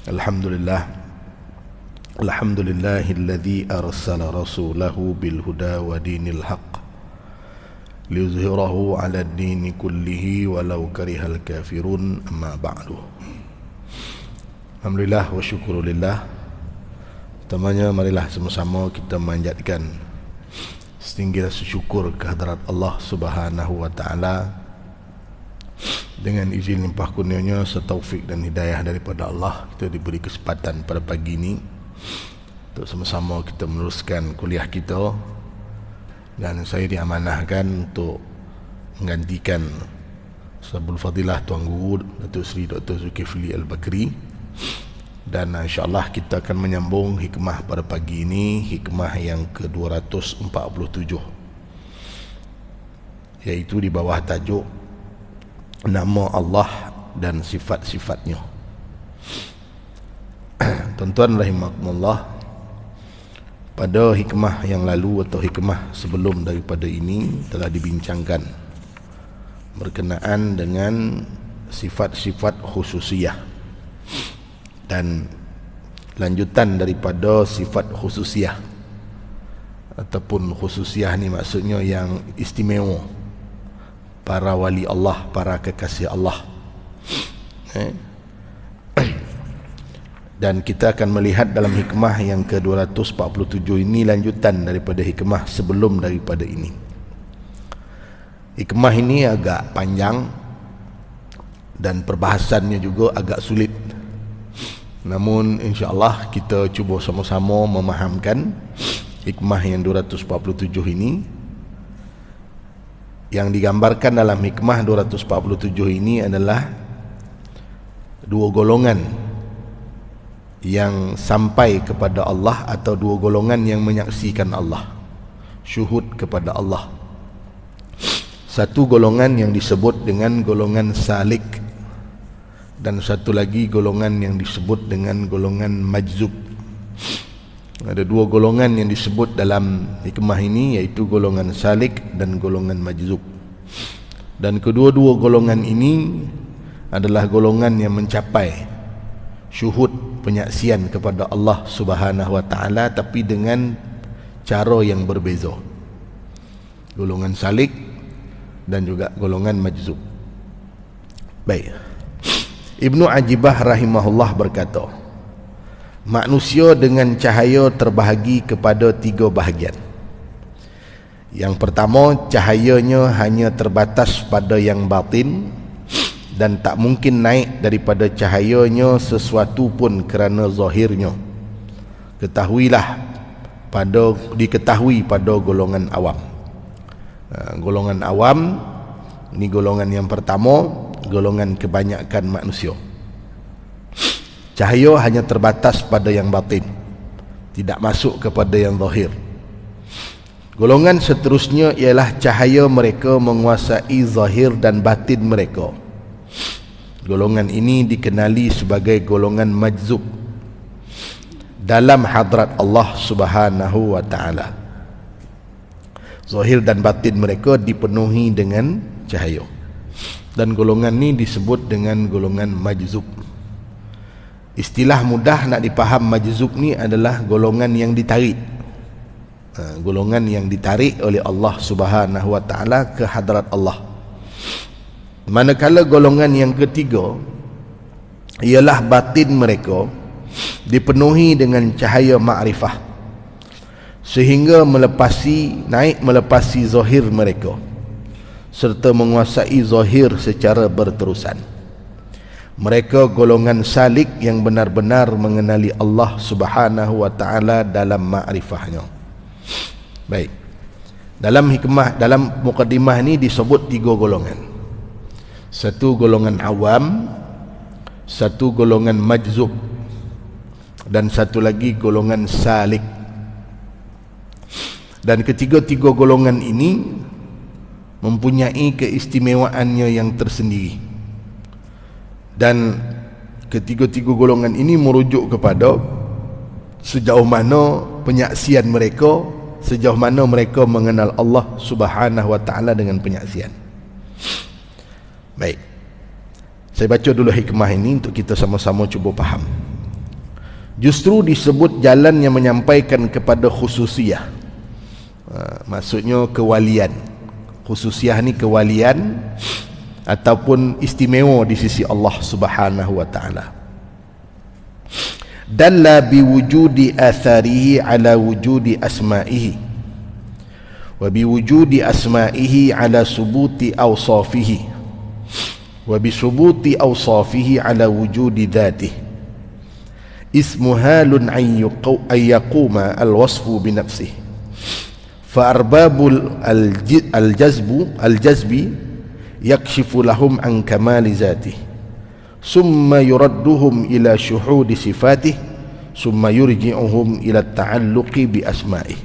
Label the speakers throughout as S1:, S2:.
S1: Alhamdulillah. Alhamdulillahilladzi arsala rasulahu bil huda wa dinil haqq liyuzhirahu 'ala ad-dini kullihi walau karihal kafirun. Amma ba'du. Alhamdulillah wa syukurillah. Pertamanya marilah sama-sama kita manjatkan setinggi rasa syukur kehadrat Allah Subhanahu wa taala dengan izin limpah kurnianya serta taufik dan hidayah daripada Allah. Kita diberi kesempatan pada pagi ini untuk sama-sama kita meneruskan kuliah kita, dan saya diamanahkan untuk menggantikan Sabul Fadilah Tuan Guru Datuk Seri Dr. Zulkifli Al-Bakri. Dan insyaAllah kita akan menyambung hikmah pada pagi ini, hikmah yang ke-247, iaitu di bawah tajuk nama Allah dan sifat-sifatnya. Tuan-tuan rahimakumullah, pada hikmah yang lalu atau hikmah sebelum daripada ini telah dibincangkan berkenaan dengan sifat-sifat khususiyah, dan lanjutan daripada sifat khususiyah ataupun khususiyah ni maksudnya yang istimewa para wali Allah, para kekasih Allah. Dan kita akan melihat dalam hikmah yang ke-247 ini lanjutan daripada hikmah sebelum daripada ini. Hikmah ini agak panjang dan perbahasannya juga agak sulit. Namun insya-Allah kita cuba sama-sama memahamkan hikmah yang 247 ini. Yang digambarkan dalam hikmah 247 ini adalah dua golongan yang sampai kepada Allah atau dua golongan yang menyaksikan Allah, syuhud kepada Allah. Satu golongan yang disebut dengan golongan salik, dan satu lagi golongan yang disebut dengan golongan majzub. Ada dua golongan yang disebut dalam hikmah ini, iaitu golongan salik dan golongan majzub. Dan kedua-dua golongan ini adalah golongan yang mencapai syuhud, penyaksian kepada Allah Subhanahu wa taala, tapi dengan cara yang berbeza. Golongan salik dan juga golongan majzub. Baik. Ibnu Ajibah rahimahullah berkata, manusia dengan cahaya terbahagi kepada tiga bahagian. Yang pertama, cahayanya hanya terbatas pada yang batin dan tak mungkin naik daripada cahayanya sesuatu pun kerana zahirnya. Diketahui pada golongan awam. Golongan awam ini golongan yang pertama, golongan kebanyakan manusia. Cahaya hanya terbatas pada yang batin, tidak masuk kepada yang zahir. Golongan seterusnya ialah cahaya mereka menguasai zahir dan batin mereka. Golongan ini dikenali sebagai golongan majzub dalam hadrat Allah Subhanahu wa taala. Zahir dan batin mereka dipenuhi dengan cahaya, dan golongan ini disebut dengan golongan majzub. Istilah mudah nak dipaham majzub ni adalah golongan yang ditarik. Golongan yang ditarik oleh Allah Subhanahu wa taala ke hadrat Allah. Manakala golongan yang ketiga ialah batin mereka dipenuhi dengan cahaya makrifah, sehingga naik melepasi zahir mereka serta menguasai zahir secara berterusan. Mereka golongan salik yang benar-benar mengenali Allah Subhanahu wa taala dalam makrifahnya. Baik. Dalam mukadimah ini disebut tiga golongan. Satu golongan awam, satu golongan majzub, dan satu lagi golongan salik. Dan ketiga-tiga golongan ini mempunyai keistimewaannya yang tersendiri. Dan ketiga-tiga golongan ini merujuk kepada sejauh mana penyaksian mereka, sejauh mana mereka mengenal Allah Subhanahu wa taala dengan penyaksian. Baik. Saya baca dulu hikmah ini untuk kita sama-sama cuba faham. justru disebut jalan yang menyampaikan kepada khususiyah. Maksudnya kewalian. Khususiyah ni kewalian ataupun istimewa di sisi Allah Subhanahu wa taala. Dalla biwujudi atharihi ala wujudi asma'ihi wa biwujudi asma'ihi ala subuti awsafihi wa bisubuti awsafihi ala wujudi dhatihi. Ismu halun an yaquma alwasfu binafsihi fa arbabul aljazbi yakshifu lahum an kamali zatihi summa yuradduhum ila syuhudi sifatih summa yurji'uhum ila ta'alluqi bi asma'ih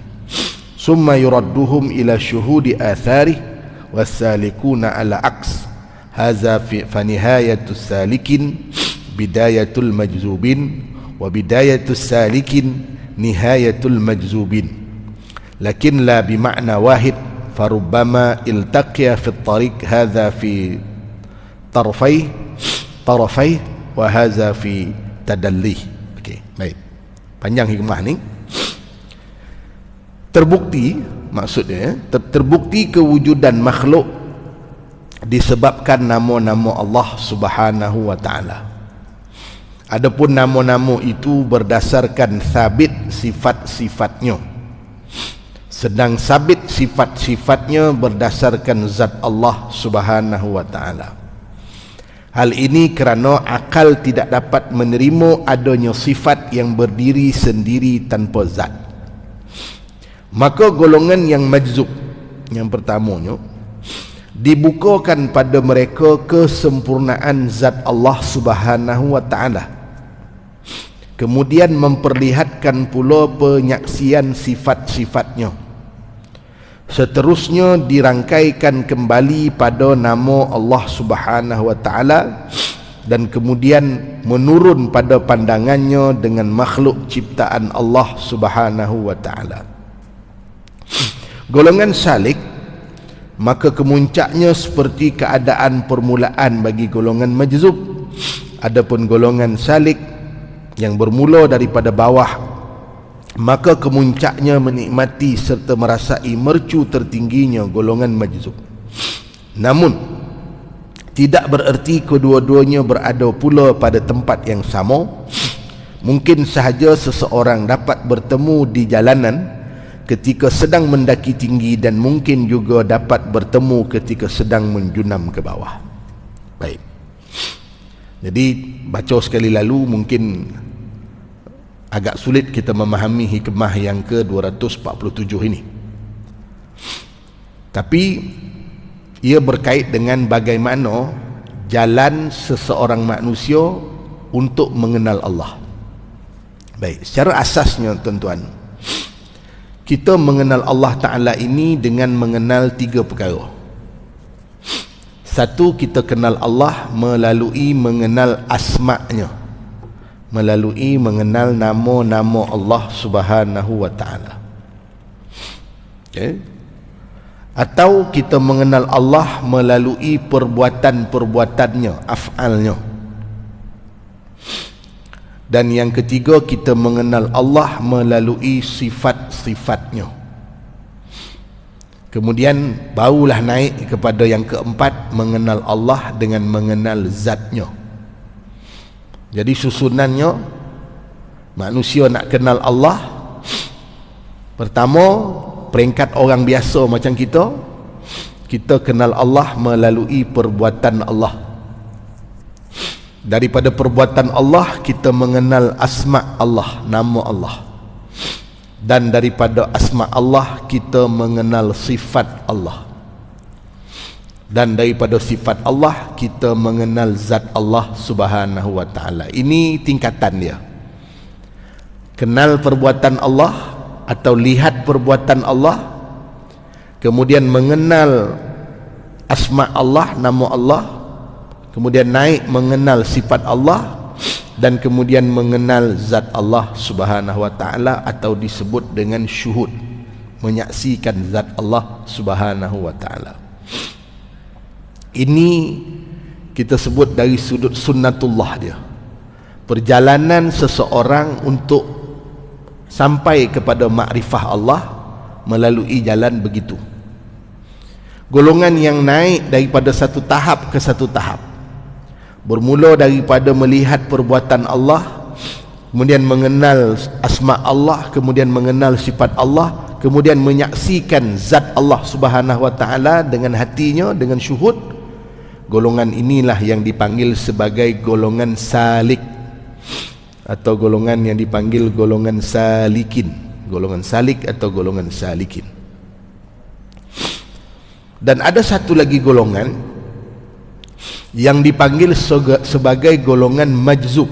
S1: summa yuradduhum ila syuhudi atharih wassalikuna ala aks hadza fa nihayatus salikin bidayatul majzubin wa bidayatus salikin nihayatul majzubin lakin la bima'na wahid farubbama iltaqiya fi at-tariq hadza fi tarafai wa hadza fi tadalli. Okey, baik. Panjang hikmah ni. Terbukti, maksudnya terbukti kewujudan makhluk disebabkan nama-nama Allah Subhanahu wa taala. Adapun nama-nama itu berdasarkan sabit sifat-sifatnya. Sedang sabit sifat-sifatnya berdasarkan zat Allah Subhanahu wa taala. Hal ini kerana akal tidak dapat menerima adanya sifat yang berdiri sendiri tanpa zat. Maka golongan yang majzub, yang pertamanya, dibukakan pada mereka kesempurnaan zat Allah Subhanahu wa taala. Kemudian memperlihatkan pula penyaksian sifat-sifatnya. Seterusnya dirangkaikan kembali pada nama Allah Subhanahu wa taala dan kemudian menurun pada pandangannya dengan makhluk ciptaan Allah Subhanahu wa taala. Golongan salik, maka kemuncaknya seperti keadaan permulaan bagi golongan majzub. Adapun golongan salik yang bermula daripada bawah, maka kemuncaknya menikmati serta merasai mercu tertingginya golongan majzub. Namun tidak bererti kedua-duanya berada pula pada tempat yang sama. Mungkin sahaja seseorang dapat bertemu di jalanan ketika sedang mendaki tinggi dan mungkin juga dapat bertemu ketika sedang menjunam ke bawah. Baik. Jadi baca sekali lalu mungkin agak sulit kita memahami hikmah yang ke-247 ini. Tapi ia berkait dengan bagaimana jalan seseorang manusia untuk mengenal Allah. Baik, secara asasnya tuan-tuan, kita mengenal Allah Ta'ala ini dengan mengenal tiga perkara. Satu, kita kenal Allah melalui mengenal asma-Nya, melalui mengenal nama-nama Allah Subhanahu wa taala. Okay. Atau kita mengenal Allah melalui perbuatan-perbuatannya, af'alnya. Dan yang ketiga, kita mengenal Allah melalui sifat-sifatnya. Kemudian barulah naik kepada yang keempat, mengenal Allah dengan mengenal zatnya. Jadi susunannya, manusia nak kenal Allah, pertama peringkat orang biasa macam kita kenal Allah melalui perbuatan Allah. Daripada perbuatan Allah kita mengenal asma Allah, nama Allah. Dan daripada asma Allah kita mengenal sifat Allah. Dan daripada sifat Allah kita mengenal zat Allah Subhanahu wa taala. Ini tingkatan dia. Kenal perbuatan Allah atau lihat perbuatan Allah, kemudian mengenal asma Allah, nama Allah, kemudian naik mengenal sifat Allah, dan kemudian mengenal zat Allah Subhanahu wa taala atau disebut dengan syuhud, menyaksikan zat Allah Subhanahu wa taala. Ini kita sebut dari sudut sunnatullah dia. perjalanan seseorang untuk sampai kepada makrifah Allah melalui jalan begitu. Golongan yang naik daripada satu tahap ke satu tahap, bermula daripada melihat perbuatan Allah, kemudian mengenal asma Allah, kemudian mengenal sifat Allah, kemudian menyaksikan zat Allah Subhanahu wa taala dengan hatinya, dengan syuhud. Golongan inilah yang dipanggil sebagai golongan salik, atau golongan yang dipanggil golongan salikin, golongan salik atau golongan salikin. Dan ada satu lagi golongan yang dipanggil sebagai golongan majzub.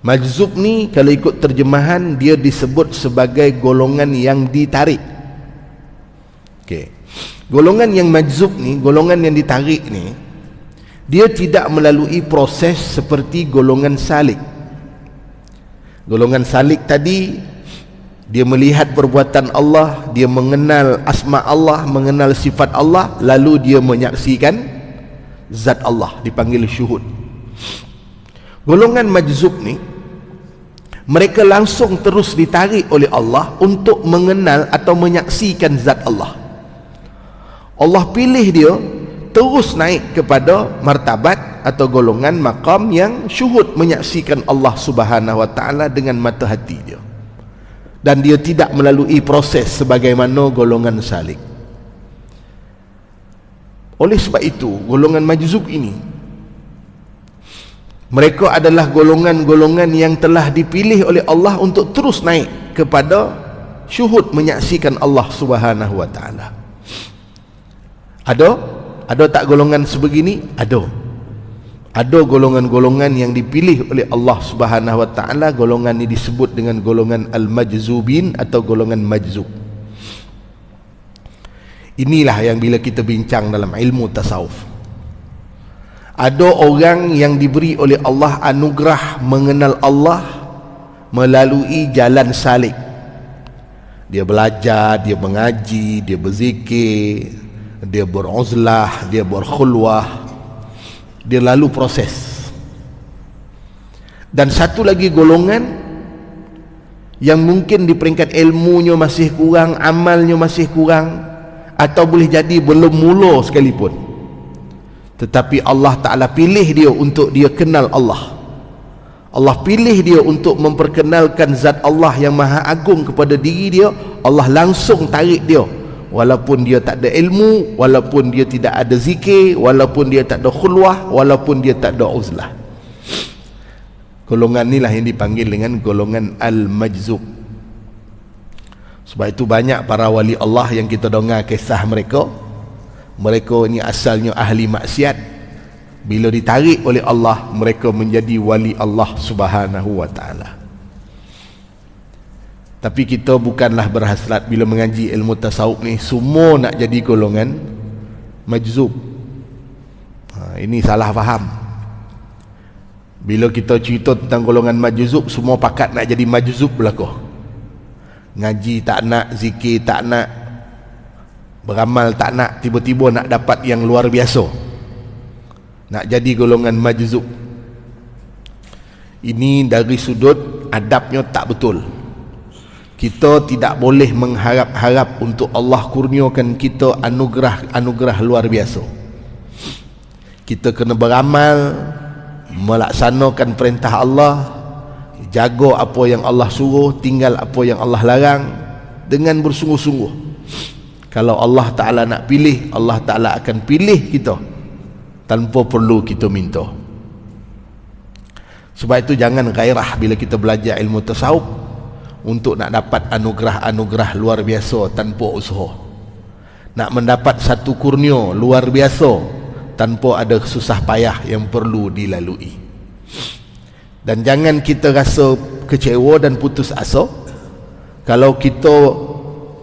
S1: Majzub ni kalau ikut terjemahan dia disebut sebagai golongan yang ditarik. Okey. Golongan yang majzub ni, golongan yang ditarik ni, dia tidak melalui proses seperti golongan salik. Golongan salik tadi, dia melihat perbuatan Allah, dia mengenal asma Allah, mengenal sifat Allah, lalu dia menyaksikan zat Allah, dipanggil syuhud. Golongan majzub ni, mereka langsung terus ditarik oleh Allah untuk mengenal atau menyaksikan zat Allah. Allah pilih dia terus naik kepada martabat atau golongan maqam yang syuhud, menyaksikan Allah Subhanahu wa taala dengan mata hati dia, dan dia tidak melalui proses sebagaimana golongan salik. Oleh sebab itu, golongan majzub ini, mereka adalah golongan-golongan yang telah dipilih oleh Allah untuk terus naik kepada syuhud, menyaksikan Allah Subhanahu wa taala. Ada tak golongan sebegini? Ada golongan-golongan yang dipilih oleh Allah Subhanahu wa taala. Golongan ini disebut dengan golongan al-majzubin atau golongan majzub. Inilah yang bila kita bincang dalam ilmu tasawuf, ada orang yang diberi oleh Allah anugerah mengenal Allah melalui jalan salik. Dia belajar, dia mengaji, dia berzikir, dia beruzlah, dia berkhulwah, dia lalu proses. Dan satu lagi golongan yang mungkin di peringkat ilmunya masih kurang, amalnya masih kurang, atau boleh jadi belum mula sekalipun, tetapi Allah Ta'ala pilih dia untuk dia kenal Allah. Allah pilih dia untuk memperkenalkan zat Allah yang maha agung kepada diri dia. Allah langsung tarik dia, walaupun dia tak ada ilmu, walaupun dia tidak ada zikir, walaupun dia tak ada khulwah, walaupun dia tak ada uzlah. Golongan inilah yang dipanggil dengan golongan al-majzub. Sebab itu banyak para wali Allah yang kita dengar kisah mereka. Mereka ni asalnya ahli maksiat, bila ditarik oleh Allah, mereka menjadi wali Allah Subhanahu wa ta'ala. Tapi kita bukanlah berhasrat bila mengaji ilmu tasawuf ni semua nak jadi golongan majzub. Ini salah faham. Bila kita cerita tentang golongan majzub, semua pakat nak jadi majzub belaka. Ngaji tak nak, zikir tak nak, beramal tak nak, tiba-tiba nak dapat yang luar biasa, nak jadi golongan majzub. Ini dari sudut adabnya tak betul. Kita tidak boleh mengharap-harap untuk Allah kurniakan kita anugerah luar biasa. Kita kena beramal, melaksanakan perintah Allah, jaga apa yang Allah suruh, tinggal apa yang Allah larang dengan bersungguh-sungguh. Kalau Allah Ta'ala nak pilih, Allah Ta'ala akan pilih kita tanpa perlu kita minta. Sebab itu jangan gairah bila kita belajar ilmu tasawuf untuk nak dapat anugerah-anugerah luar biasa tanpa usaha, nak mendapat satu kurnia luar biasa tanpa ada susah payah yang perlu dilalui. Dan jangan kita rasa kecewa dan putus asa kalau kita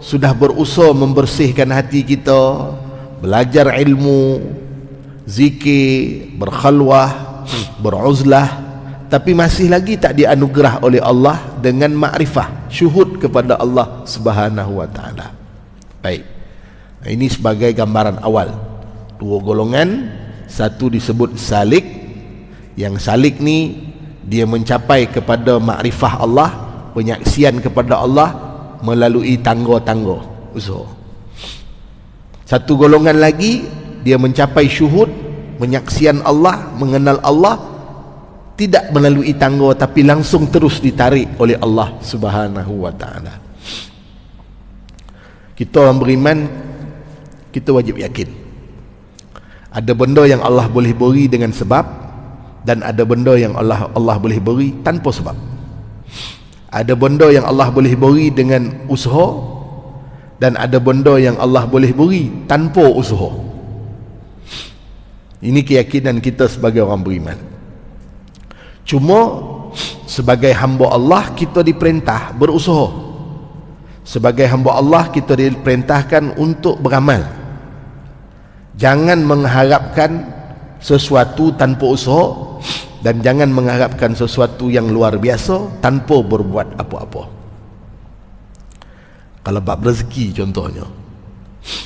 S1: sudah berusaha membersihkan hati kita, belajar ilmu, zikir, berkhalwah, beruzlah, tapi masih lagi tak dianugerah oleh Allah dengan makrifah, syuhud kepada Allah Subhanahu wa ta'ala. Baik, ini sebagai gambaran awal. Dua golongan, satu disebut salik. Yang salik ni dia mencapai kepada makrifah Allah, penyaksian kepada Allah melalui tangga-tangga usaha. Satu golongan lagi, dia mencapai syuhud, penyaksian Allah, mengenal Allah, tidak melalui tangga tapi langsung terus ditarik oleh Allah Subhanahu wa ta'ala. Kita orang beriman, kita wajib yakin ada benda yang Allah boleh beri dengan sebab, dan ada benda yang Allah boleh beri tanpa sebab. Ada benda yang Allah boleh beri dengan usaha, dan ada benda yang Allah boleh beri tanpa usaha. Ini keyakinan kita sebagai orang beriman. Cuma sebagai hamba Allah kita diperintah berusaha. Sebagai hamba Allah kita diperintahkan untuk beramal. Jangan mengharapkan sesuatu tanpa usaha, dan jangan mengharapkan sesuatu yang luar biasa tanpa berbuat apa-apa. Kalau bab rezeki contohnya,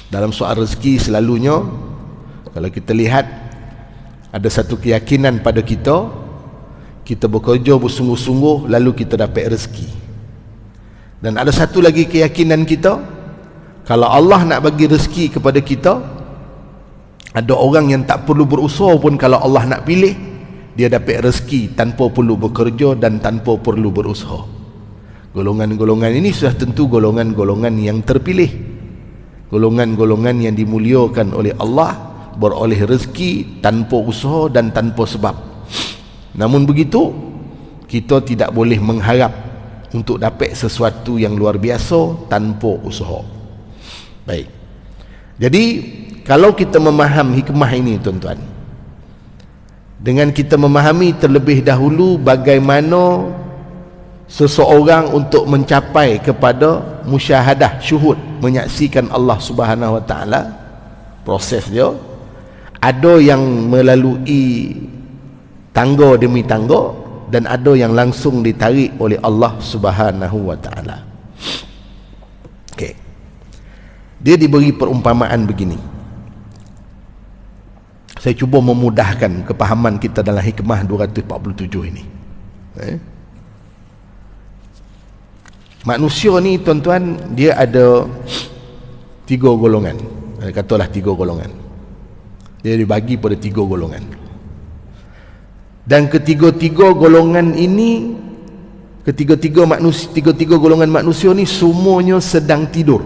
S1: dalam soal rezeki selalunya kalau kita lihat ada satu keyakinan pada kita, kita bekerja bersungguh-sungguh lalu kita dapat rezeki. Dan ada satu lagi keyakinan kita, kalau Allah nak bagi rezeki kepada kita, ada orang yang tak perlu berusaha pun kalau Allah nak pilih, dia dapat rezeki tanpa perlu bekerja dan tanpa perlu berusaha. Golongan-golongan ini sudah tentu golongan-golongan yang terpilih, golongan-golongan yang dimuliakan oleh Allah, beroleh rezeki tanpa usaha dan tanpa sebab. Namun begitu, kita tidak boleh mengharap untuk dapat sesuatu yang luar biasa tanpa usaha. Baik. Jadi kalau kita memahami hikmah ini tuan-tuan, dengan kita memahami terlebih dahulu bagaimana seseorang untuk mencapai kepada musyahadah, syuhud, menyaksikan Allah Subhanahu wa ta'ala, proses dia ada yang melalui tangga demi tangga, dan ada yang langsung ditarik oleh Allah Subhanahu wa ta'ala. Okey. Dia diberi perumpamaan begini. Saya cuba memudahkan kepahaman kita dalam hikmah 247 ini. Manusia ni tuan-tuan, dia ada 3 golongan. Katalah 3 golongan. Dia dibagi pada 3 golongan. Dan ketiga-tiga golongan ini, ketiga-tiga golongan manusia ni semuanya sedang tidur.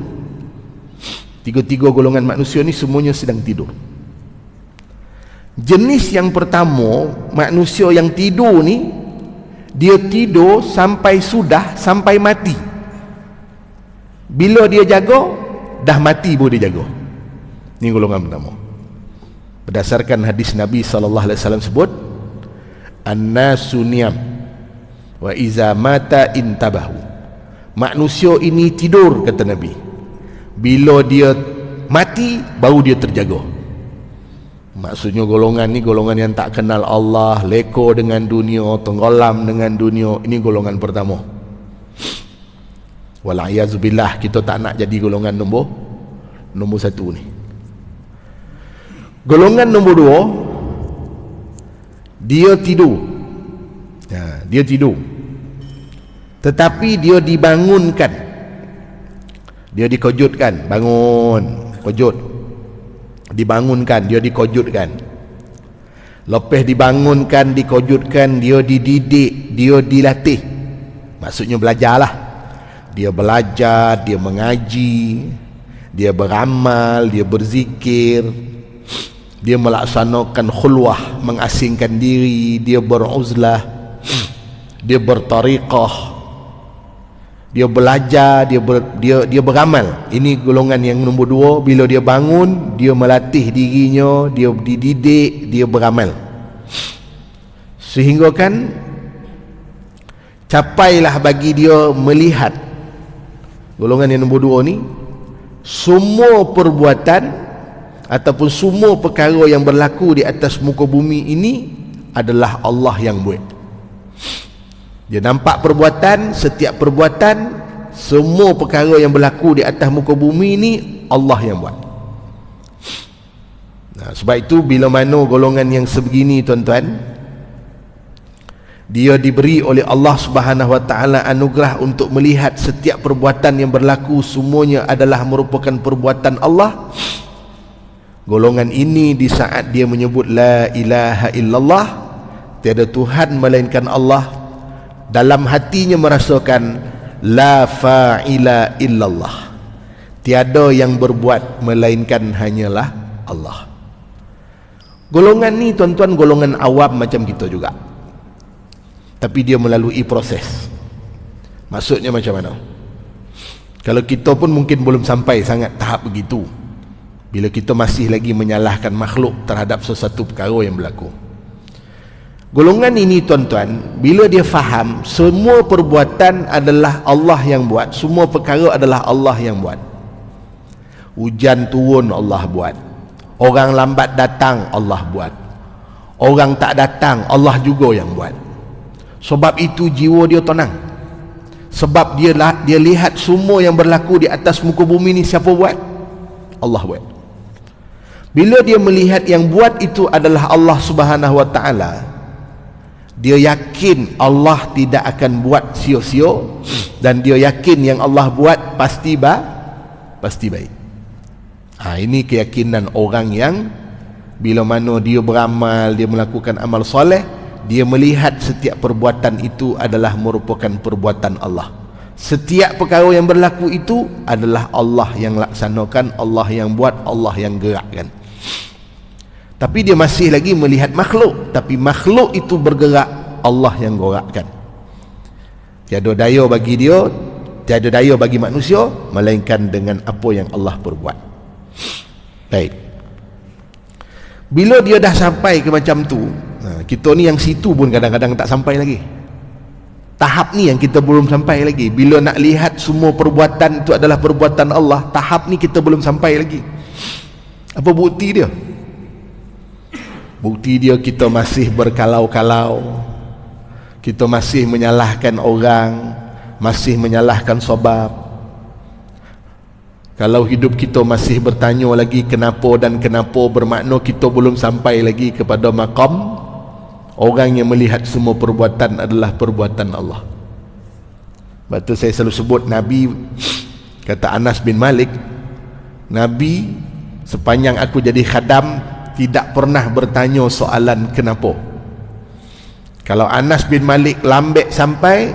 S1: Tiga-tiga golongan manusia ni semuanya sedang tidur. Jenis yang pertama, manusia yang tidur ni, dia tidur sampai mati. Bila dia jaga, dah mati baru dia jaga. Ini golongan pertama. Berdasarkan hadis Nabi SAW sebut, An-nasu niyam wa iza mata intabahu. Manusia ini tidur, kata Nabi. Bila dia mati, baru dia terjaga. Maksudnya golongan ni golongan yang tak kenal Allah, leko dengan dunia, tenggelam dengan dunia. Ini golongan pertama. Wala'iyahzubillah, kita tak nak jadi golongan nombor 1 ni. Golongan nombor 2, dia tidur. Dia tidur, tetapi dia dibangunkan, dia dikejutkan. Bangun, kejut, dibangunkan, dia dikejutkan. Lepas dibangunkan, dikejutkan, dia dididik, dia dilatih. Maksudnya belajarlah. Dia belajar, dia mengaji, dia beramal, dia berzikir, dia melaksanakan khulwah, mengasingkan diri, dia beruzlah, dia bertariqah, dia belajar, dia beramal. Ini golongan yang nombor 2. Bila dia bangun, dia melatih dirinya, dia dididik, dia beramal, sehingga kan capailah bagi dia melihat. Golongan yang nombor 2 ni, semua perbuatan ataupun semua perkara yang berlaku di atas muka bumi ini adalah Allah yang buat. Dia nampak perbuatan, setiap perbuatan, semua perkara yang berlaku di atas muka bumi ini Allah yang buat. Sebab itu bila mana golongan yang sebegini tuan-tuan, Dia diberi oleh Allah Subhanahu wa taala anugerah untuk melihat setiap perbuatan yang berlaku semuanya adalah merupakan perbuatan Allah. Golongan ini di saat dia menyebut la ilaha illallah, tiada Tuhan melainkan Allah, dalam hatinya merasakan la fa'ila illallah, tiada yang berbuat melainkan hanyalah Allah. Golongan ni tuan-tuan golongan awam macam kita juga, tapi dia melalui proses. Maksudnya macam mana? Kalau kita pun mungkin belum sampai sangat tahap begitu, bila kita masih lagi menyalahkan makhluk terhadap sesuatu perkara yang berlaku. Golongan ini tuan-tuan, bila dia faham semua perbuatan adalah Allah yang buat, semua perkara adalah Allah yang buat. Hujan turun Allah buat, orang lambat datang Allah buat, orang tak datang Allah juga yang buat. Sebab itu jiwa dia tenang, sebab dia lihat semua yang berlaku di atas muka bumi ni siapa buat? Allah buat. Bila dia melihat yang buat itu adalah Allah Subhanahu wa taala, dia yakin Allah tidak akan buat sia-sia, dan dia yakin yang Allah buat pasti baik. Ini keyakinan orang yang bila mana dia beramal, dia melakukan amal soleh, dia melihat setiap perbuatan itu adalah merupakan perbuatan Allah. Setiap perkara yang berlaku itu adalah Allah yang laksanakan, Allah yang buat, Allah yang gerakkan. Tapi dia masih lagi melihat makhluk, tapi makhluk itu bergerak, Allah yang gerakkan. Tiada daya bagi dia, tiada daya bagi manusia melainkan dengan apa yang Allah perbuat. Baik. Bila dia dah sampai ke macam tu, kita ni yang situ pun kadang-kadang tak sampai lagi. Tahap ni yang kita belum sampai lagi. Bila nak lihat semua perbuatan itu adalah perbuatan Allah, tahap ni kita belum sampai lagi. Apa bukti dia? Bukti dia kita masih berkalau-kalau, kita masih menyalahkan orang, masih menyalahkan sebab. Kalau hidup kita masih bertanya lagi kenapa dan kenapa, bermakna kita belum sampai lagi kepada maqam orang yang melihat semua perbuatan adalah perbuatan Allah. Sebab tu saya selalu sebut Nabi, kata Anas bin Malik, Nabi sepanjang aku jadi khadam tidak pernah bertanya soalan kenapa. Kalau Anas bin Malik lambek sampai,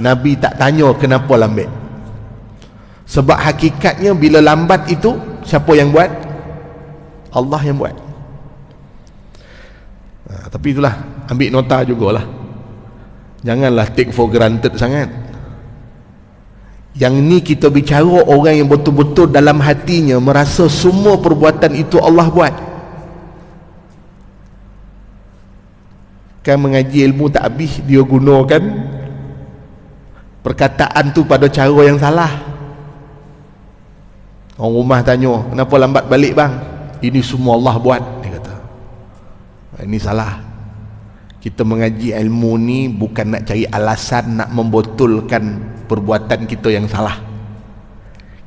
S1: Nabi tak tanya kenapa lambek. Sebab hakikatnya bila lambat itu siapa yang buat? Allah yang buat. Tapi itulah, ambil nota jugalah, janganlah take for granted sangat. Yang ni kita bicara orang yang betul-betul dalam hatinya merasa semua perbuatan itu Allah buat. Kan mengaji ilmu tak habis, dia gunakan perkataan tu pada cara yang salah. Orang rumah tanya, kenapa lambat balik bang? Ini semua Allah buat, dia kata. Ini salah. Kita mengaji ilmu ni bukan nak cari alasan nak membotolkan perbuatan kita yang salah.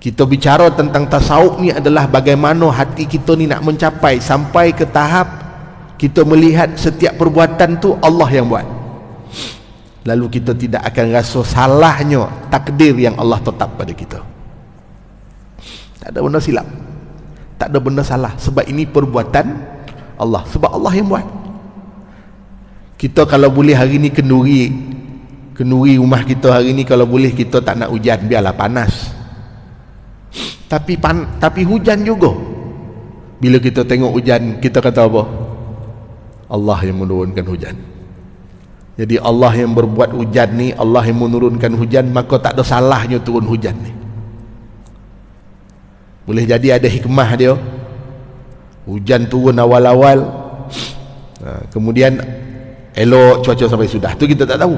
S1: Kita bicara tentang tasawuf ni adalah bagaimana hati kita ni nak mencapai sampai ke tahap kita melihat setiap perbuatan tu Allah yang buat. Lalu kita tidak akan rasa salahnya takdir yang Allah tetap pada kita. Tak ada benda silap, tak ada benda salah, sebab ini perbuatan Allah, sebab Allah yang buat. Kita kalau boleh hari ni kenduri rumah kita hari ni, kalau boleh kita tak nak hujan, biarlah panas. Tapi hujan juga. Bila kita tengok hujan, kita kata apa? Allah yang menurunkan hujan. Jadi Allah yang berbuat hujan ni, Allah yang menurunkan hujan, maka tak ada salahnya turun hujan ni. Boleh jadi ada hikmah dia, hujan turun awal-awal, kemudian elok cuaca sampai sudah, tu kita tak tahu.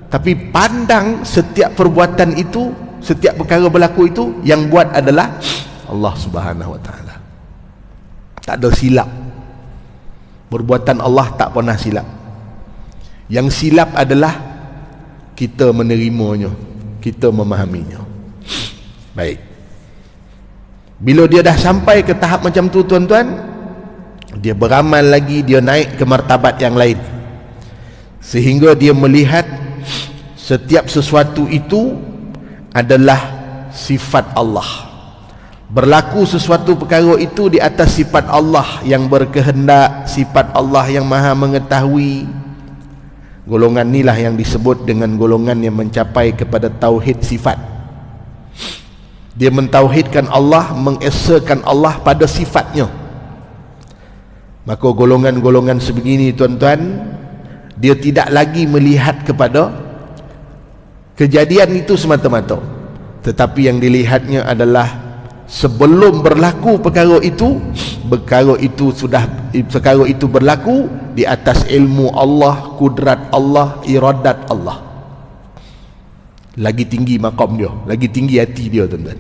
S1: Tapi pandang setiap perbuatan itu, setiap perkara berlaku itu, yang buat adalah Allah Subhanahu wa taala. Tak ada silap. Perbuatan Allah tak pernah silap. Yang silap adalah kita menerimanya, kita memahaminya. Baik. Bila dia dah sampai ke tahap macam tu tuan-tuan, dia beramal lagi, dia naik ke martabat yang lain. sehingga dia melihat setiap sesuatu itu adalah sifat Allah. Berlaku sesuatu perkara itu di atas sifat Allah yang berkehendak, sifat Allah yang maha mengetahui. Golongan inilah yang disebut dengan golongan yang mencapai kepada tauhid sifat. Dia mentauhidkan Allah, mengesakan Allah pada sifatnya. Maka golongan-golongan sebegini tuan-tuan, dia tidak lagi melihat kepada kejadian itu semata-mata, tetapi yang dilihatnya adalah sebelum berlaku perkara itu berlaku di atas ilmu Allah, kudrat Allah, iradat Allah. Lagi tinggi maqam dia, lagi tinggi hati dia tuan-tuan.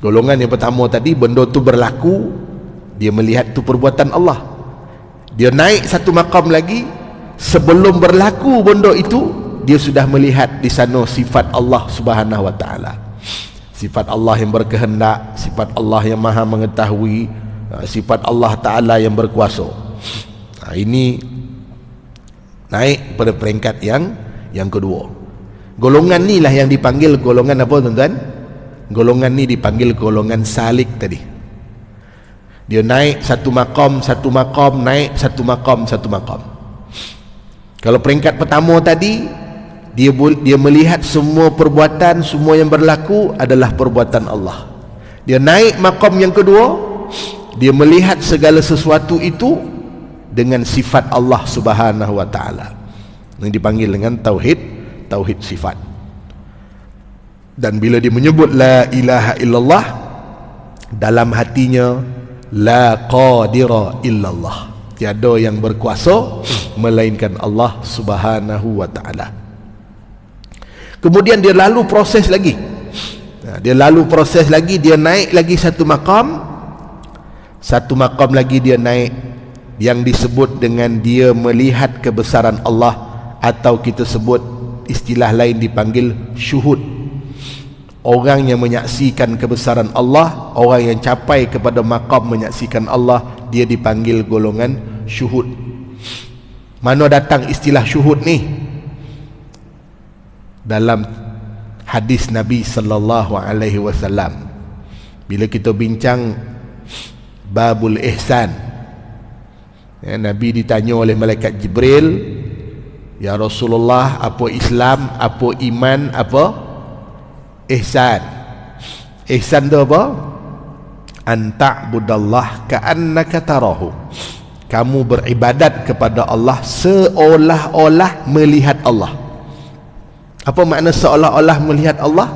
S1: Golongan yang pertama tadi, benda tu berlaku, dia melihat tu perbuatan Allah. Dia naik satu maqam lagi, sebelum berlaku benda itu, dia sudah melihat di sana sifat Allah Subhanahu wa taala. Sifat Allah yang berkehendak, sifat Allah yang maha mengetahui, sifat Allah Ta'ala yang berkuasa. Ini naik pada peringkat yang kedua. Golongan ni lah yang dipanggil golongan apa tuan-tuan? Golongan ni dipanggil golongan salik tadi. Dia naik satu maqam, naik satu maqam. Kalau peringkat pertama tadi, dia melihat semua perbuatan, semua yang berlaku adalah perbuatan Allah. Dia naik maqam yang kedua, dia melihat segala sesuatu itu dengan sifat Allah Subhanahu wa taala, yang dipanggil dengan tauhid sifat. Dan bila dia menyebut la ilaha illallah, dalam hatinya la qadira illallah, tiada yang berkuasa melainkan Allah Subhanahu wa taala. Kemudian dia lalu proses lagi. Dia naik lagi satu maqam lagi dia naik, yang disebut dengan dia melihat kebesaran Allah, atau kita sebut istilah lain dipanggil syuhud. Orang yang menyaksikan kebesaran Allah, orang yang capai kepada maqam menyaksikan Allah, dia dipanggil golongan syuhud. Mana datang istilah syuhud ni? Dalam hadis Nabi sallallahu alaihi wasallam, bila kita bincang babul ihsan, Nabi ditanya oleh malaikat Jibril, ya Rasulullah, apa Islam, apa iman, apa ihsan? Ihsan tu apa? An ta'budallah ka'annaka tarahu, kamu beribadat kepada Allah seolah-olah melihat Allah. Apa makna seolah-olah melihat Allah?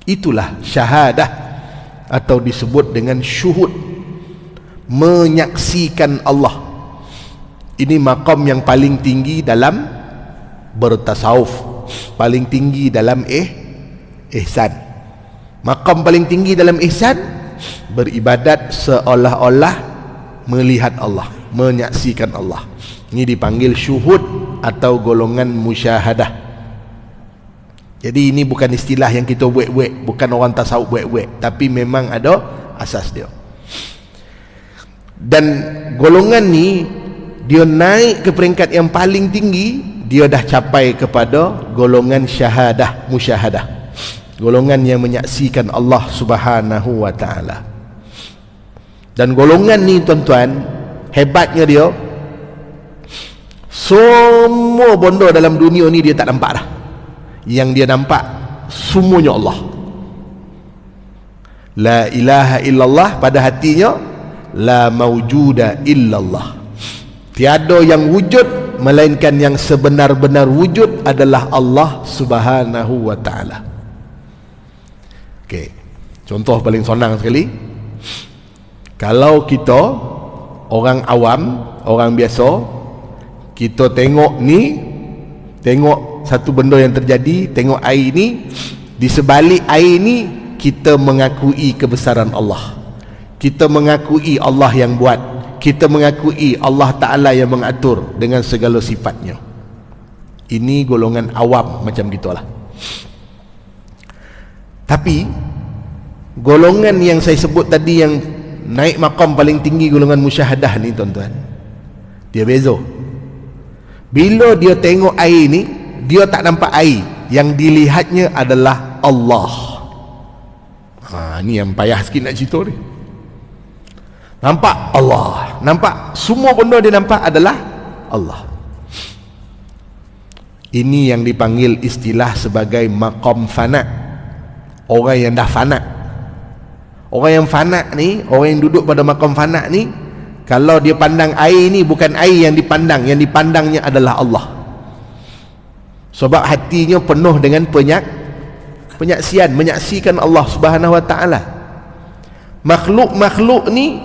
S1: Itulah syahadah, atau disebut dengan syuhud, menyaksikan Allah. Ini maqam yang paling tinggi dalam bertasawuf, paling tinggi dalam ihsan. Maqam paling tinggi dalam ihsan, beribadat seolah-olah melihat Allah, menyaksikan Allah. Ini dipanggil syuhud atau golongan musyahadah. Jadi ini bukan istilah yang kita buat-buat, bukan orang tasawuf buat-buat, tapi memang ada asas dia. Dan golongan ni dia naik ke peringkat yang paling tinggi, dia dah capai kepada golongan syahadah, musyahadah, golongan yang menyaksikan Allah Subhanahu wa taala. Dan golongan ni tuan-tuan, hebatnya dia, semua benda dalam dunia ni dia tak nampak dah. Yang dia nampak semuanya Allah. La ilaha illallah pada hatinya, la mawjuda illallah, tiada yang wujud melainkan yang sebenar-benar wujud adalah Allah Subhanahu wa taala. Okey, contoh paling senang sekali, kalau kita orang awam, orang biasa, kita tengok satu benda yang terjadi, tengok air ni, di sebalik air ni kita mengakui kebesaran Allah, kita mengakui Allah yang buat, kita mengakui Allah Ta'ala yang mengatur dengan segala sifatnya. Ini golongan awam macam gitulah. Tapi golongan yang saya sebut tadi, yang naik maqam paling tinggi, golongan musyahadah ni tuan-tuan, dia beza. Bila dia tengok air ni, dia tak nampak air, yang dilihatnya adalah Allah. Ni yang payah sikit nak cerita ni. Nampak Allah, nampak semua benda dia nampak adalah Allah. Ini yang dipanggil istilah sebagai maqam fana. Orang yang dah fana. Orang yang fana ni, orang yang duduk pada maqam fana ni, kalau dia pandang air ni, bukan air yang dipandang, yang dipandangnya adalah Allah. Sebab hatinya penuh dengan penyaksian, menyaksikan Allah Subhanahu wa taala. Makhluk-makhluk ni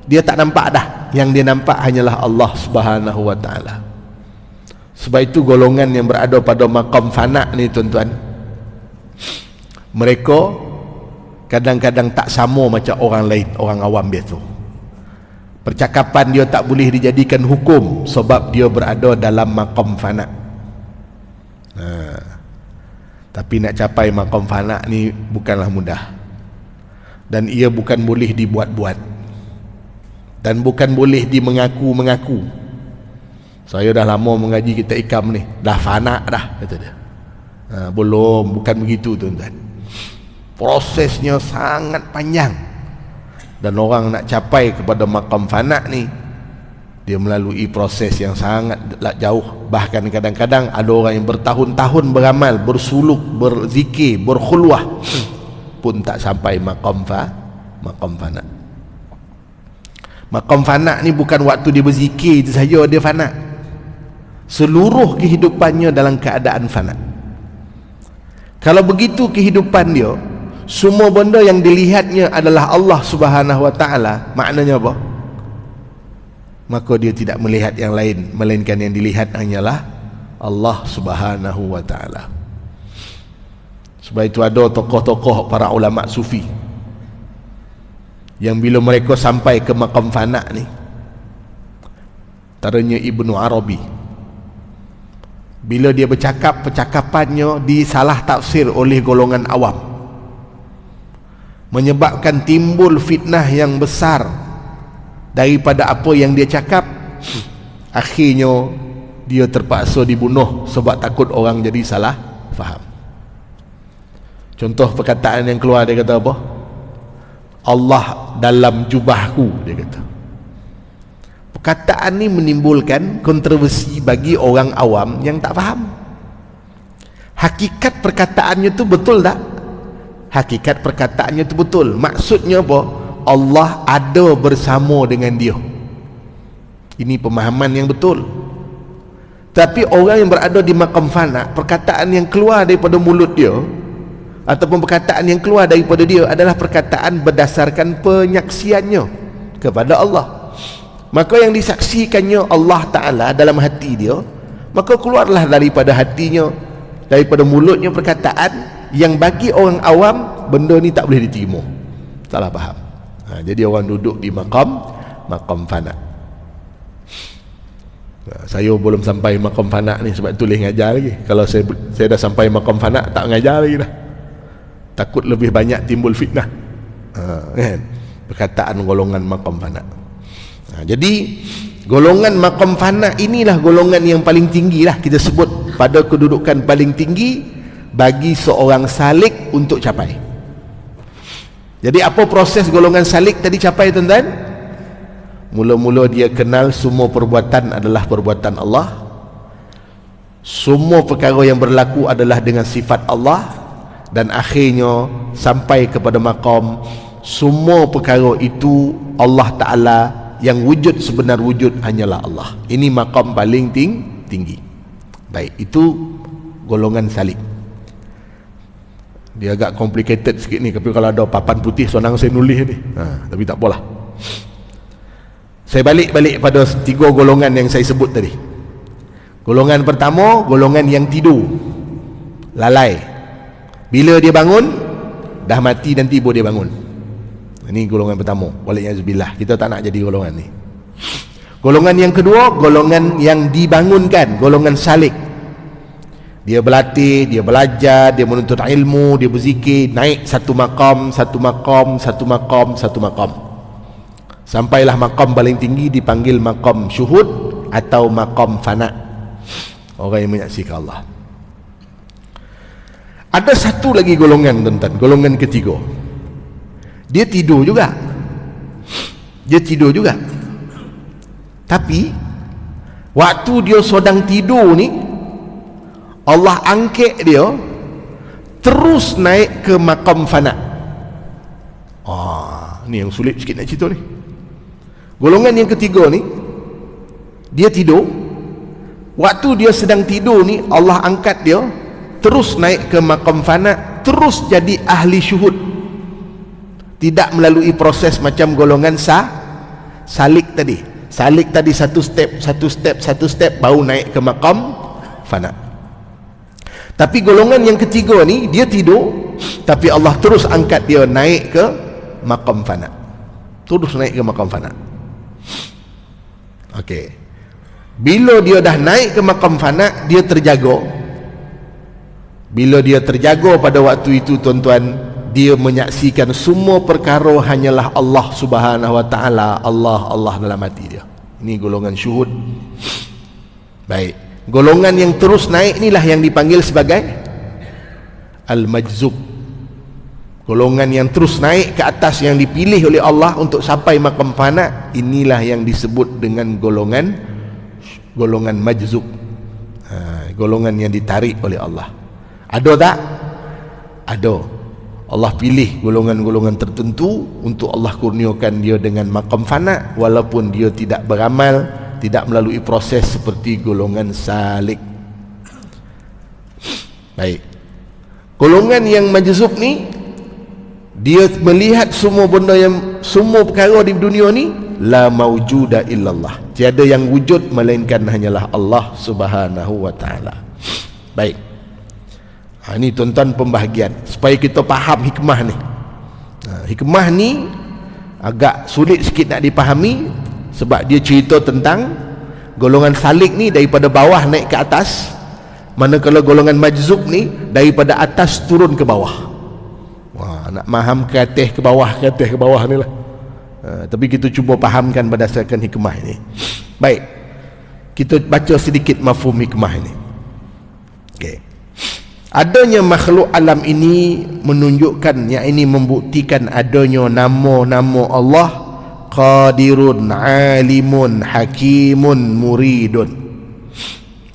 S1: dia tak nampak dah, yang dia nampak hanyalah Allah Subhanahu wa taala. Sebab itu golongan yang berada pada maqam fana ni tuan-tuan, mereka kadang-kadang tak sama macam orang lain, orang awam biasa. Percakapan dia tak boleh dijadikan hukum sebab dia berada dalam maqam fana. Tapi nak capai maqam fana ni bukanlah mudah, dan ia bukan boleh dibuat-buat, dan bukan boleh dimengaku-mengaku. Saya dah lama mengaji kitab Ikam ni, dah fana dah, kata dia. Belum, bukan begitu tuan-tuan. Prosesnya sangat panjang. Dan orang nak capai kepada maqam fana ni, dia melalui proses yang sangat jauh. Bahkan kadang-kadang ada orang yang bertahun-tahun beramal, bersuluk, berzikir, berkhulwah, pun tak sampai maqam fana. Maqam fana ni bukan waktu dia berzikir itu saja dia fana. Seluruh kehidupannya dalam keadaan fana. Kalau begitu kehidupan dia, semua benda yang dilihatnya adalah Allah Subhanahu wa taala, maknanya apa? Maka dia tidak melihat yang lain, melainkan yang dilihat hanyalah Allah Subhanahu wa taala. Sebab itu ada tokoh-tokoh para ulama sufi yang bila mereka sampai ke maqam fana ni, antaranya Ibnu Arabi, bila dia bercakap, percakapannya disalah tafsir oleh golongan awam, menyebabkan timbul fitnah yang besar daripada apa yang dia cakap. Akhirnya dia terpaksa dibunuh sebab takut orang jadi salah faham. Contoh perkataan yang keluar, dia kata apa? Allah dalam jubahku, dia kata. Perkataan ni menimbulkan kontroversi bagi orang awam yang tak faham. Hakikat perkataannya tu betul tak? Hakikat perkataannya itu betul. Maksudnya apa? Allah ada bersama dengan dia. Ini pemahaman yang betul. Tapi orang yang berada di maqam fana, perkataan yang keluar daripada mulut dia ataupun perkataan yang keluar daripada dia adalah perkataan berdasarkan penyaksiannya kepada Allah. Maka yang disaksikannya Allah Ta'ala dalam hati dia, maka keluarlah daripada hatinya, daripada mulutnya perkataan yang bagi orang awam benda ni tak boleh diterima, salah faham. Jadi orang duduk di maqam fana. Saya belum sampai maqam fana ni, sebab tu boleh ngajar lagi. Kalau saya dah sampai maqam fana, tak ngajar lagi dah, takut lebih banyak timbul fitnah. Kan? Perkataan golongan maqam fana. Jadi golongan maqam fana inilah golongan yang paling tinggi lah, kita sebut pada kedudukan paling tinggi bagi seorang salik untuk capai. Jadi apa proses golongan salik tadi capai tuan-tuan? Mula-mula dia kenal semua perbuatan adalah perbuatan Allah, semua perkara yang berlaku adalah dengan sifat Allah, dan akhirnya sampai kepada maqam semua perkara itu Allah Ta'ala yang wujud sebenar wujud hanyalah Allah. Ini maqam paling tinggi. Baik, itu golongan salik. Dia agak complicated sikit ni, tapi kalau ada papan putih senang saya nulis ni. Tapi tak apalah. Saya balik pada 3 golongan yang saya sebut tadi. Golongan pertama, golongan yang tidur, lalai. Bila dia bangun, dah mati dan tiba dia bangun. Ini golongan pertama. Waliyahzubillah, kita tak nak jadi golongan ni. Golongan yang kedua, golongan yang dibangunkan, golongan salik. Dia berlatih, dia belajar, dia menuntut ilmu, dia berzikir, naik satu maqam, sampailah maqam paling tinggi dipanggil maqam syuhud atau maqam fana. Orang yang menyaksikan Allah. Ada satu lagi golongan, tuan-tuan, golongan ketiga. Dia tidur juga. Tapi waktu dia sedang tidur ni, Allah angkat dia terus naik ke maqam fana. Ni yang sulit sikit nak cerita ni. Golongan yang ketiga ni, dia tidur. Waktu dia sedang tidur ni, Allah angkat dia terus naik ke maqam fana, terus jadi ahli syuhud. Tidak melalui proses macam golongan salik tadi. Salik tadi satu step baru naik ke maqam fana. Tapi golongan yang ketiga ni, dia tidur tapi Allah terus angkat dia naik ke maqam fana. Terus naik ke maqam fana. Okey. Bila dia dah naik ke maqam fana, dia terjaga. Bila dia terjaga pada waktu itu, tuan-tuan, dia menyaksikan semua perkara hanyalah Allah Subhanahu wa taala, Allah dalam hati dia. Ini golongan syuhud. Baik. Golongan yang terus naik inilah yang dipanggil sebagai al-majzub. Golongan yang terus naik ke atas, yang dipilih oleh Allah untuk sampai maqam fana, inilah yang disebut dengan golongan majzub. Golongan yang ditarik oleh Allah. Ada tak? Ada. Allah pilih golongan-golongan tertentu untuk Allah kurniakan dia dengan maqam fana, walaupun dia tidak beramal, tidak melalui proses seperti golongan salik. Baik. Golongan yang majzub ni, dia melihat semua benda semua perkara di dunia ni la maujuda illallah. Tiada yang wujud melainkan hanyalah Allah Subhanahu wa taala. Baik. Ini tuan-tuan pembahagian supaya kita faham hikmah ni. Hikmah ni agak sulit sikit nak dipahami, sebab dia cerita tentang golongan salik ni daripada bawah naik ke atas, manakala golongan majzub ni daripada atas turun ke bawah. Nak faham ke atas ke bawah ni lah. Tapi kita cuba fahamkan berdasarkan hikmah ini. Baik, kita baca sedikit mafhum hikmah ini. Okey. Adanya makhluk alam ini menunjukkan, yang ini membuktikan adanya nama-nama Allah: Qadirun, Alimun, Hakimun, Muridun.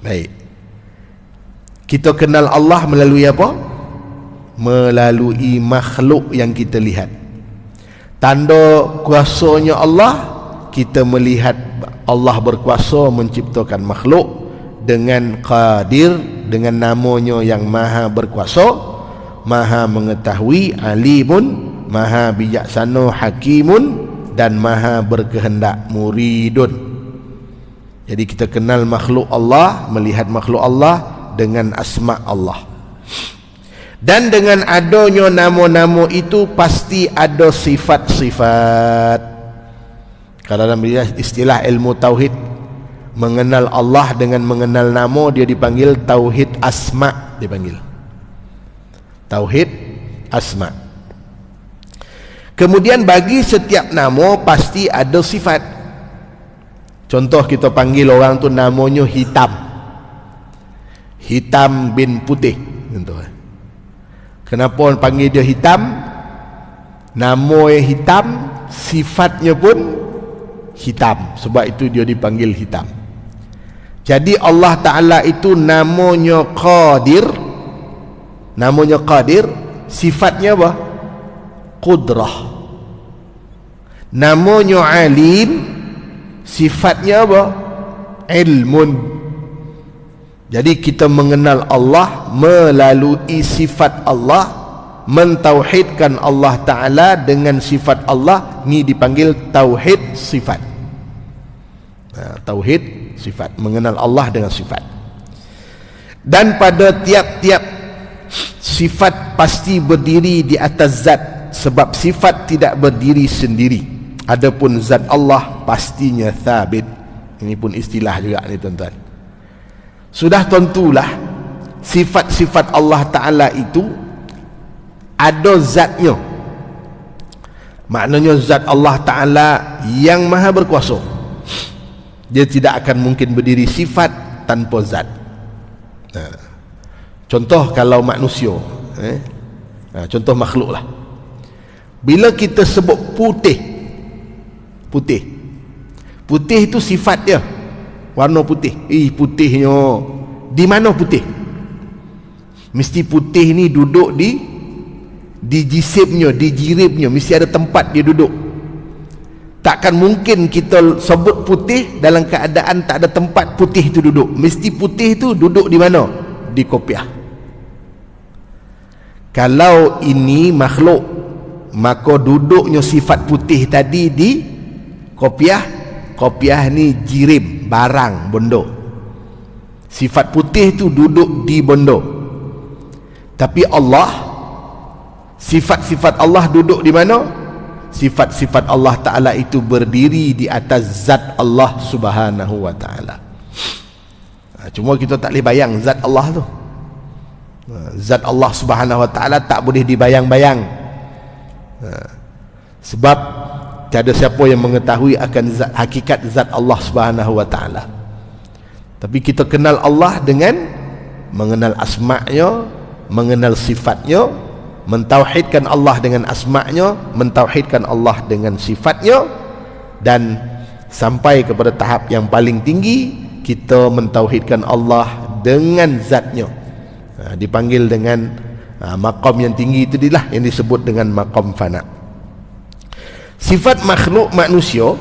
S1: Baik. Kita kenal Allah melalui apa? Melalui makhluk yang kita lihat. Tanda kuasanya Allah, kita melihat Allah berkuasa menciptakan makhluk dengan Qadir, dengan namanya yang maha berkuasa, maha mengetahui, Alimun, maha bijaksana, Hakimun, dan maha berkehendak, Muridun. Jadi kita kenal makhluk Allah, melihat makhluk Allah dengan asma Allah. Dan dengan adanya nama-nama itu pasti ada sifat-sifat. Kalau dalam istilah ilmu tauhid, mengenal Allah dengan mengenal nama, dia dipanggil tauhid asma, dipanggil tauhid asma. Kemudian bagi setiap nama pasti ada sifat. Contoh, kita panggil orang tu namanya Hitam, Hitam bin Putih, contoh. Kenapa panggil dia hitam? Nama yang hitam, sifatnya pun hitam, sebab itu dia dipanggil hitam. Jadi Allah Ta'ala itu namanya Qadir. Namanya Qadir, sifatnya apa? Qudrah. Namanya Alim, sifatnya apa? Ilmun. Jadi kita mengenal Allah melalui sifat Allah, mentauhidkan Allah Ta'ala dengan sifat Allah. Ini dipanggil tauhid sifat. Tauhid sifat, mengenal Allah dengan sifat. Dan pada tiap-tiap sifat pasti berdiri di atas zat, sebab sifat tidak berdiri sendiri. Adapun zat Allah pastinya thabit. Ini pun istilah juga ni, tuan-tuan. Sudah tentulah sifat-sifat Allah Ta'ala itu ada zatnya. Maknanya zat Allah Ta'ala yang maha berkuasa, dia tidak akan mungkin berdiri sifat tanpa zat. Contoh kalau manusia, contoh makhluk lah. Bila kita sebut putih itu sifat dia, warna putih. Putihnya di mana putih? Mesti putih ni duduk di jisimnya, di jiribnya, mesti ada tempat dia duduk. Takkan mungkin kita sebut putih dalam keadaan tak ada tempat putih itu duduk. Mesti putih itu duduk di mana? Di kopiah. Kalau ini makhluk, maka duduknya sifat putih tadi di kopiah ni jirib, barang, benda. Sifat putih itu duduk di benda. Tapi Allah, sifat-sifat Allah duduk di mana? Sifat-sifat Allah Ta'ala itu berdiri di atas zat Allah Subhanahu wa Ta'ala. Cuma kita tak boleh bayang zat Allah tu. Zat Allah Subhanahu wa Ta'ala tak boleh dibayang-bayang. Sebab tiada siapa yang mengetahui akan hakikat zat Allah Subhanahu wa Ta'ala. Tapi kita kenal Allah dengan mengenal asma'nya, mengenal sifatnya, mentauhidkan Allah dengan asma'nya, mentauhidkan Allah dengan sifatnya, dan sampai kepada tahap yang paling tinggi kita mentauhidkan Allah dengan zatnya. Dipanggil dengan maqam yang tinggi itu itulah yang disebut dengan maqam fana. Sifat makhluk manusia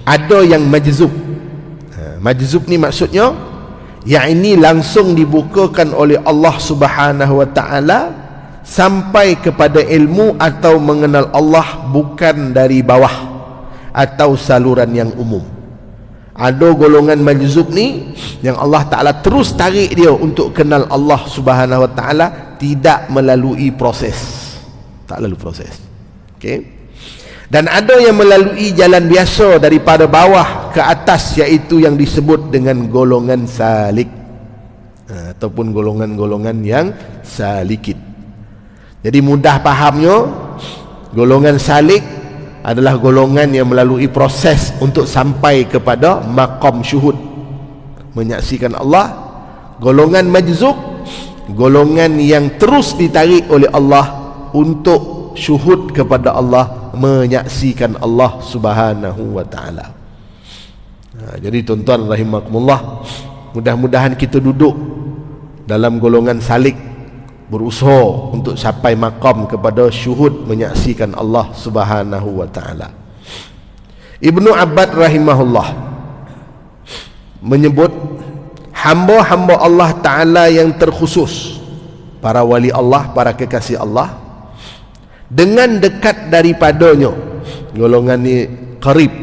S1: ada yang majzub. Majzub ni maksudnya yang ini langsung dibukakan oleh Allah Subhanahu wa Ta'ala sampai kepada ilmu atau mengenal Allah bukan dari bawah atau saluran yang umum. Ada golongan majzub ni yang Allah Ta'ala terus tarik dia untuk kenal Allah Subhanahu wa Ta'ala, tidak melalui proses, tak lalu proses. Okay? Dan ada yang melalui jalan biasa daripada bawah ke atas, iaitu yang disebut dengan golongan salik, ataupun golongan-golongan yang salikin. Jadi mudah fahamnya, golongan salik adalah golongan yang melalui proses untuk sampai kepada maqam syuhud, menyaksikan Allah. Golongan majzub, golongan yang terus ditarik oleh Allah untuk syuhud kepada Allah, menyaksikan Allah Subhanahu wa Ta'ala. Jadi tuan-tuan rahimakumullah, mudah-mudahan kita duduk dalam golongan salik, berusaha untuk sampai maqam kepada syuhud menyaksikan Allah Subhanahu wa Ta'ala. Ibnu Abbad rahimahullah menyebut hamba-hamba Allah Ta'ala yang terkhusus, para wali Allah, para kekasih Allah, dengan dekat daripadanya, golongan ni qarib,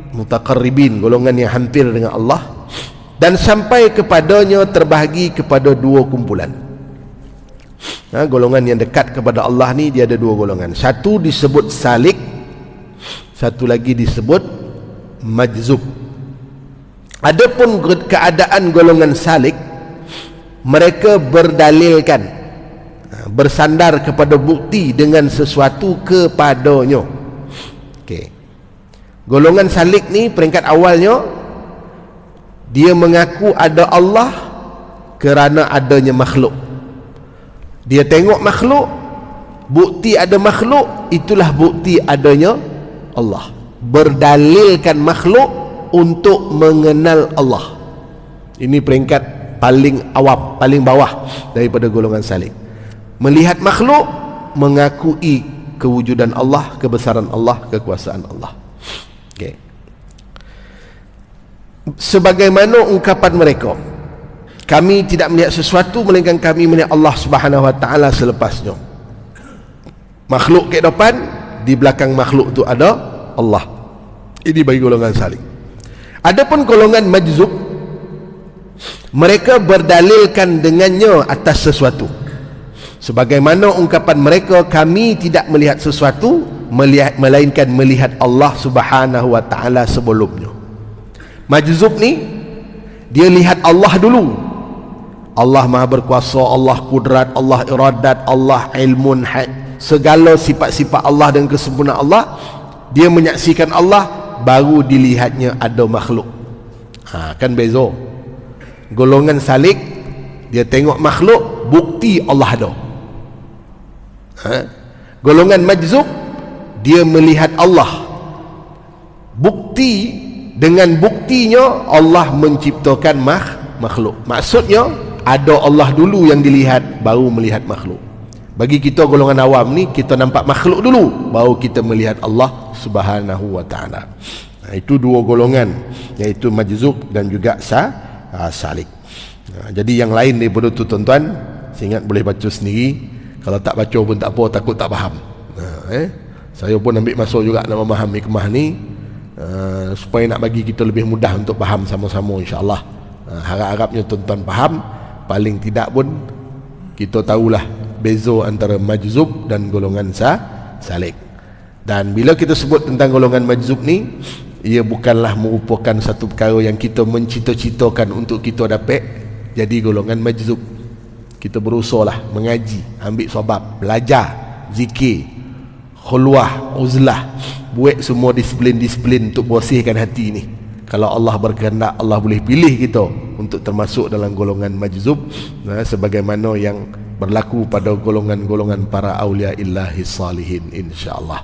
S1: mutaqarribin, golongan yang hampir dengan Allah, dan sampai kepadanya terbahagi kepada dua kumpulan. Golongan yang dekat kepada Allah ni dia ada dua golongan. Satu disebut salik, satu lagi disebut majzub. Adapun keadaan golongan salik, mereka berdalilkan, bersandar kepada bukti dengan sesuatu kepadanya. Okay. Golongan salik ni peringkat awalnya, dia mengaku ada Allah kerana adanya makhluk. Dia tengok makhluk, bukti ada makhluk, itulah bukti adanya Allah. Berdalilkan makhluk untuk mengenal Allah. Ini peringkat paling awam, paling bawah daripada golongan salik. Melihat makhluk, mengakui kewujudan Allah, kebesaran Allah, kekuasaan Allah. Okay. Sebagaimana ungkapan mereka, kami tidak melihat sesuatu melainkan kami melihat Allah Subhanahu wa Ta'ala selepasnya. Makhluk ke depan, di belakang makhluk itu ada Allah. Ini bagi golongan salik. Adapun golongan majzub, mereka berdalilkan dengannya atas sesuatu. Sebagaimana ungkapan mereka, kami tidak melihat sesuatu melainkan melihat Allah Subhanahu wa Ta'ala sebelumnya. Majzub ni, dia lihat Allah dulu. Allah Maha Berkuasa, Allah Kudrat, Allah Iradat, Allah Ilmun, segala sifat-sifat Allah dan kesempurnaan Allah, dia menyaksikan Allah, baru dilihatnya ada makhluk. Kan beza. Golongan salik Dia tengok makhluk, bukti Allah ada. Golongan majzub, dia melihat Allah, bukti, dengan buktinya Allah menciptakan makhluk. Maksudnya ada Allah dulu yang dilihat, baru melihat makhluk. Bagi kita golongan awam ni, kita nampak makhluk dulu, baru kita melihat Allah Subhanahu wa ta'ala. Itu dua golongan, iaitu majzub dan juga salik. Jadi yang lain daripada tu tuan-tuan, saya ingat boleh baca sendiri. Kalau tak baca pun tak apa, takut tak faham. Saya pun ambil masa juga nak memahami hikmah ni, supaya nak bagi kita lebih mudah untuk faham sama-sama, insya-Allah. Harap-harapnya tuan-tuan faham. Paling tidak pun kita tahulah beza antara majzub dan golongan salik. Dan bila kita sebut tentang golongan majzub ni, ia bukanlah merupakan satu perkara yang kita mencita-citakan untuk kita dapat jadi golongan majzub. Kita berusahalah mengaji, ambil sabab, belajar, zikir, khulwah, uzlah, buat semua disiplin-disiplin untuk bersihkan hati ni. Kalau Allah berkehendak, Allah boleh pilih kita untuk termasuk dalam golongan majzub, sebagaimana yang berlaku pada golongan-golongan para awliya illahi salihin, insya-Allah.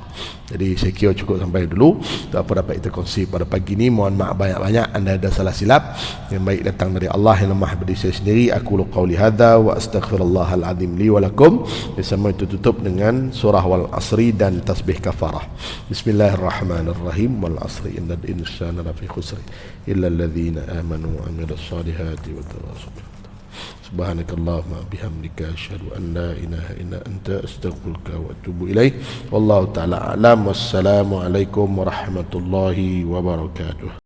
S1: Jadi saya kira cukup sampai dulu. Itu apa dapat kita kongsi pada pagi ni. Mohon maaf banyak-banyak anda ada salah silap. Yang baik datang dari Allah yang lemah bagi saya sendiri. Aku qauli hadza wa astaghfirullahal azim li wa lakum. Bersama itu tutup dengan surah wal asri dan tasbih kafarah. Bismillahirrahmanirrahim. Wal asri innal insana lafi khusr illa alladhina amanu wa amilus solihati wa tawassaw. Subhanakallahumma bihamdika asyhadu an la ilaha illa anta astaghfiruka wa atubu ilaik. Wallahu taala alam. Wassalamu alaikum warahmatullahi wabarakatuh.